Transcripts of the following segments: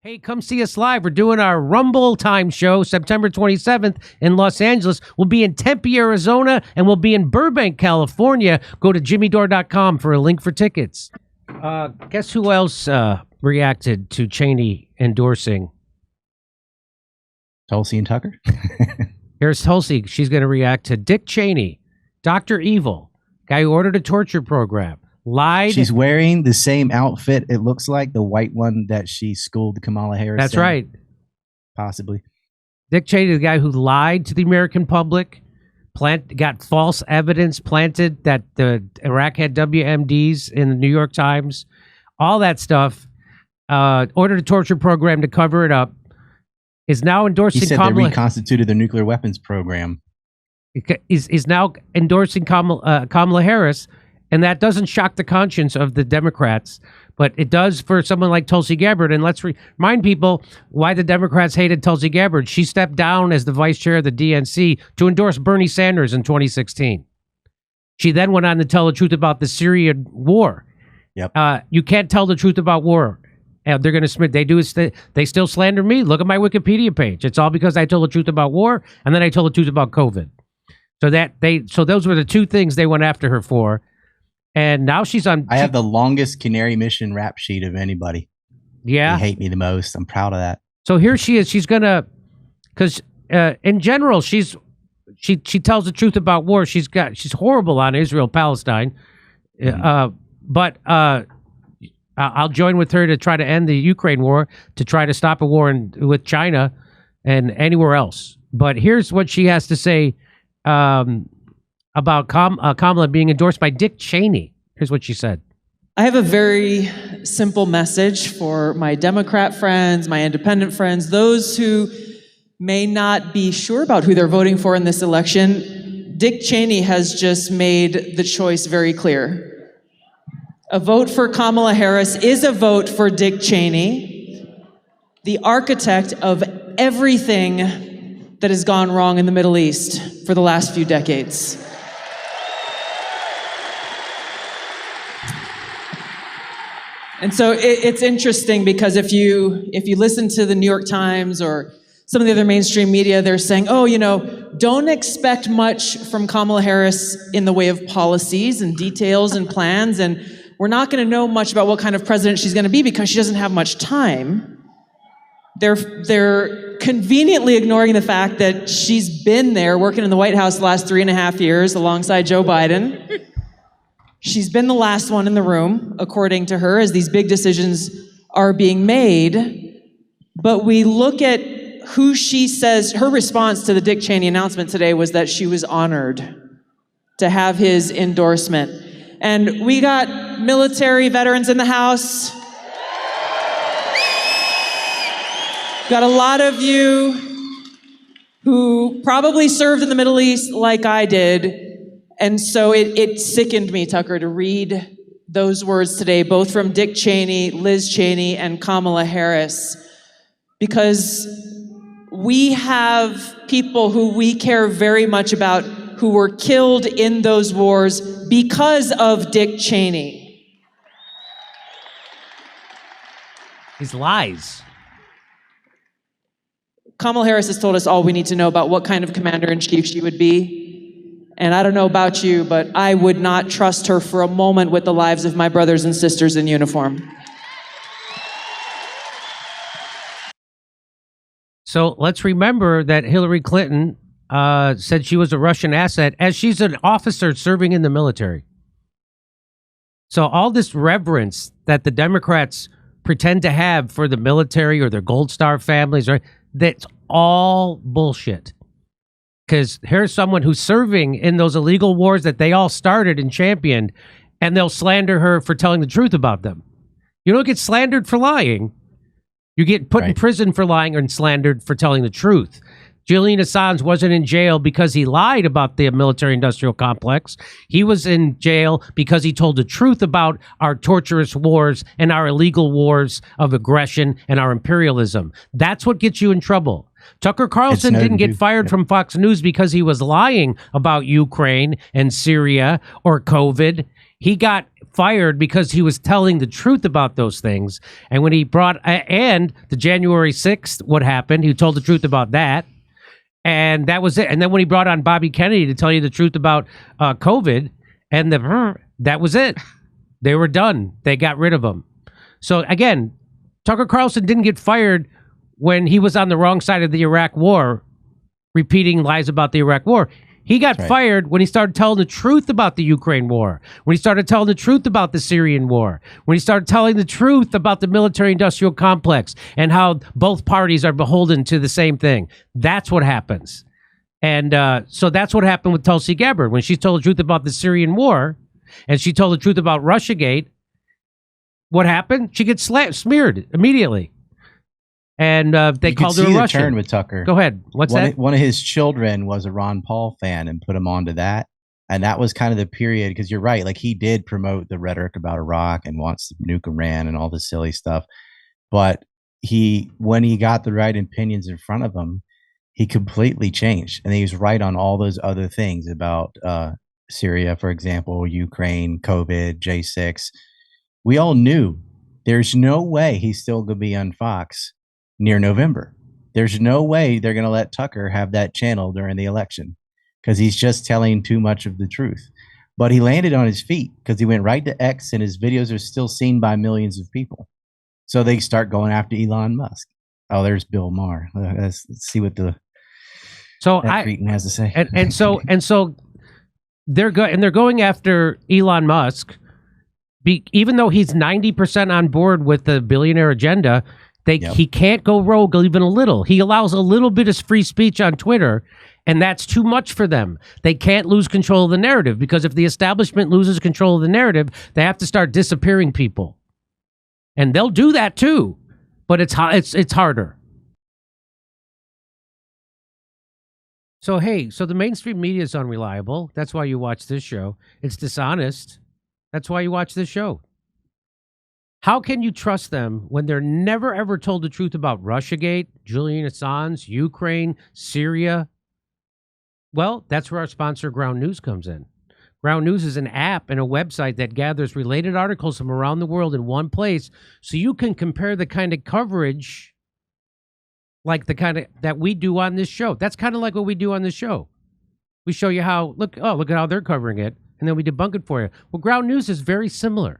Hey, come see us live. We're doing our Rumble Time show September 27th in Los Angeles. We'll be in Tempe, Arizona, and we'll be in Burbank, California. Go to jimmydore.com for a link for tickets. Guess who else reacted to Cheney endorsing? Tulsi and Tucker? Here's Tulsi. She's going to react to Dick Cheney, Dr. Evil, guy who ordered a torture program. Lied. She's wearing the same outfit, it looks like, the white one that she schooled Kamala Harris. That's right. Possibly. Dick Cheney, the guy who lied to the American public, got false evidence planted that the Iraq had WMDs in the New York Times, all that stuff, ordered a torture program to cover it up, is now endorsing he said Kamala. They reconstituted the nuclear weapons program. Is now endorsing Kamala Harris. And that doesn't shock the conscience of the Democrats, but it does for someone like Tulsi Gabbard. And let's remind people why the Democrats hated Tulsi Gabbard. She stepped down as the vice chair of the DNC to endorse Bernie Sanders in 2016. She then went on to tell the truth about the Syrian war. Yep. You can't tell the truth about war. They're going to they still slander me. Look at my Wikipedia page. It's all because I told the truth about war, and then I told the truth about COVID. So those were the two things they went after her for. And now she's on. I have the longest Canary Mission rap sheet of anybody. Yeah. They hate me the most. I'm proud of that. So here she is. She's going to, because in general, she tells the truth about war. She's horrible on Israel, Palestine. But I'll join with her to try to end the Ukraine war, to try to stop a war with China and anywhere else. But here's what she has to say about Kamala being endorsed by Dick Cheney. Here's what she said. I have a very simple message for my Democrat friends, my independent friends, those who may not be sure about who they're voting for in this election. Dick Cheney has just made the choice very clear. A vote for Kamala Harris is a vote for Dick Cheney, the architect of everything that has gone wrong in the Middle East for the last few decades. And so it's interesting because if you listen to the New York Times or some of the other mainstream media, they're saying, oh, don't expect much from Kamala Harris in the way of policies and details and plans, and we're not going to know much about what kind of president she's going to be because she doesn't have much time. They're conveniently ignoring the fact that she's been there working in the White House the last 3.5 years alongside Joe Biden. She's been the last one in the room, according to her, as these big decisions are being made. But we look at who she says, her response to the Dick Cheney announcement today was that she was honored to have his endorsement. And we got military veterans in the house. Got a lot of you who probably served in the Middle East like I did. And so it sickened me, Tucker, to read those words today, both from Dick Cheney, Liz Cheney, and Kamala Harris, because we have people who we care very much about who were killed in those wars because of Dick Cheney. His lies. Kamala Harris has told us all we need to know about what kind of commander-in-chief she would be. And I don't know about you, but I would not trust her for a moment with the lives of my brothers and sisters in uniform. So let's remember that Hillary Clinton said she was a Russian asset, as she's an officer serving in the military. So all this reverence that the Democrats pretend to have for the military or their Gold Star families, that's all bullshit. Because here's someone who's serving in those illegal wars that they all started and championed, and they'll slander her for telling the truth about them. You don't get slandered for lying. You get put in prison for lying and slandered for telling the truth. Julian Assange wasn't in jail because he lied about the military-industrial complex. He was in jail because he told the truth about our torturous wars and our illegal wars of aggression and our imperialism. That's what gets you in trouble. Tucker Carlson didn't get fired from Fox News because he was lying about Ukraine and Syria or COVID. He got fired because he was telling the truth about those things. And when he brought, and the January 6th, what happened, he told the truth about that. And that was it. And then when he brought on Bobby Kennedy to tell you the truth about COVID, and that was it. They were done. They got rid of him. So again, Tucker Carlson didn't get fired when he was on the wrong side of the Iraq war, repeating lies about the Iraq war. He got fired when he started telling the truth about the Ukraine war, when he started telling the truth about the Syrian war, when he started telling the truth about the military-industrial complex and how both parties are beholden to the same thing. That's what happens. And so that's what happened with Tulsi Gabbard. When she told the truth about the Syrian war and she told the truth about Russiagate, what happened? She gets smeared immediately. And they called her a Russian. Turn with Tucker. Go ahead. What's that? One of his children was a Ron Paul fan and put him onto that. And that was kind of the period, because you're right. Like, he did promote the rhetoric about Iraq and wants to nuke Iran and all this silly stuff. But when he got the right opinions in front of him, he completely changed. And he was right on all those other things about Syria, for example, Ukraine, COVID, J6. We all knew there's no way he's still going to be on Fox near November. There's no way they're going to let Tucker have that channel during the election, because he's just telling too much of the truth. But he landed on his feet because he went right to X, and his videos are still seen by millions of people. So they start going after Elon Musk. Oh, there's Bill Maher. Let's see what that cretin has to say. And so they're going after Elon Musk, even though he's 90% on board with the billionaire agenda. He can't go rogue even a little. He allows a little bit of free speech on Twitter, and that's too much for them. They can't lose control of the narrative, because if the establishment loses control of the narrative, they have to start disappearing people. And they'll do that too, but it's harder. So the mainstream media is unreliable. That's why you watch this show. It's dishonest. That's why you watch this show. How can you trust them when they're never, ever told the truth about Russiagate, Julian Assange, Ukraine, Syria? Well, that's where our sponsor, Ground News, comes in. Ground News is an app and a website that gathers related articles from around the world in one place, so you can compare the kind of coverage like the kind of that we do on this show. That's kind of like what we do on this show. We show you how, look at how they're covering it, and then we debunk it for you. Well, Ground News is very similar.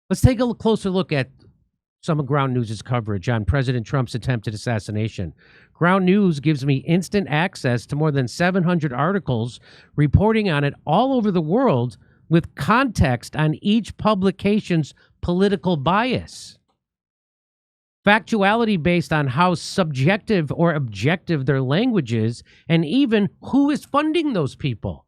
Let's take a closer look at some of Ground News' coverage on President Trump's attempted assassination. Ground News gives me instant access to more than 700 articles reporting on it all over the world, with context on each publication's political bias. Factuality based on how subjective or objective their language is, and even who is funding those people.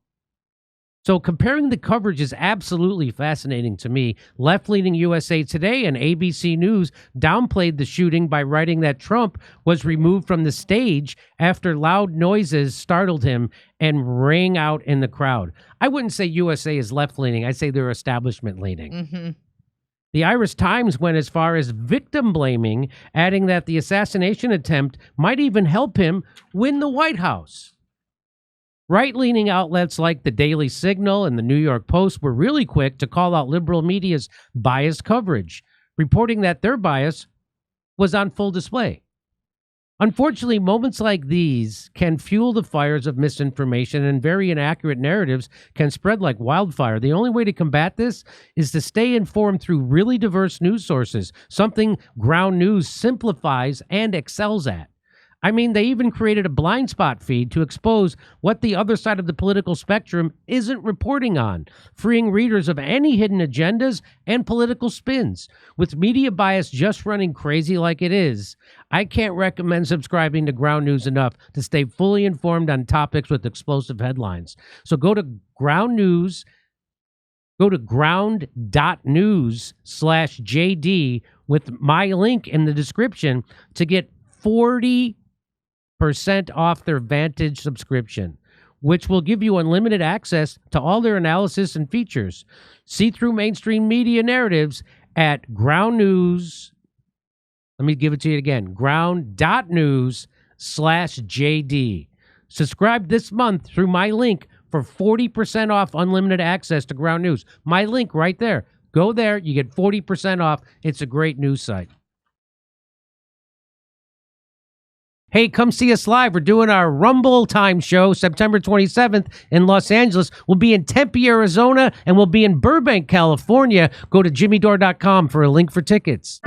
So comparing the coverage is absolutely fascinating to me. Left-leaning USA Today and ABC News downplayed the shooting by writing that Trump was removed from the stage after loud noises startled him and rang out in the crowd. I wouldn't say USA is left-leaning. I'd say they're establishment-leaning. Mm-hmm. The Irish Times went as far as victim-blaming, adding that the assassination attempt might even help him win the White House. Right-leaning outlets like the Daily Signal and the New York Post were really quick to call out liberal media's biased coverage, reporting that their bias was on full display. Unfortunately, moments like these can fuel the fires of misinformation, and very inaccurate narratives can spread like wildfire. The only way to combat this is to stay informed through really diverse news sources, something Ground News simplifies and excels at. I mean, they even created a blind spot feed to expose what the other side of the political spectrum isn't reporting on, freeing readers of any hidden agendas and political spins. With media bias just running crazy like it is, I can't recommend subscribing to Ground News enough to stay fully informed on topics with explosive headlines. So go to Ground News, go to ground.news/JD with my link in the description to get 40% off their Vantage subscription, which will give you unlimited access to all their analysis and features. See through mainstream media narratives at Ground News. Let me give it to you again. Ground.news/JD. Subscribe this month through my link for 40% off unlimited access to Ground News. My link right there. Go there. You get 40% off. It's a great news site. Hey, come see us live. We're doing our Rumble Time show September 27th in Los Angeles. We'll be in Tempe, Arizona, and we'll be in Burbank, California. Go to jimmydore.com for a link for tickets.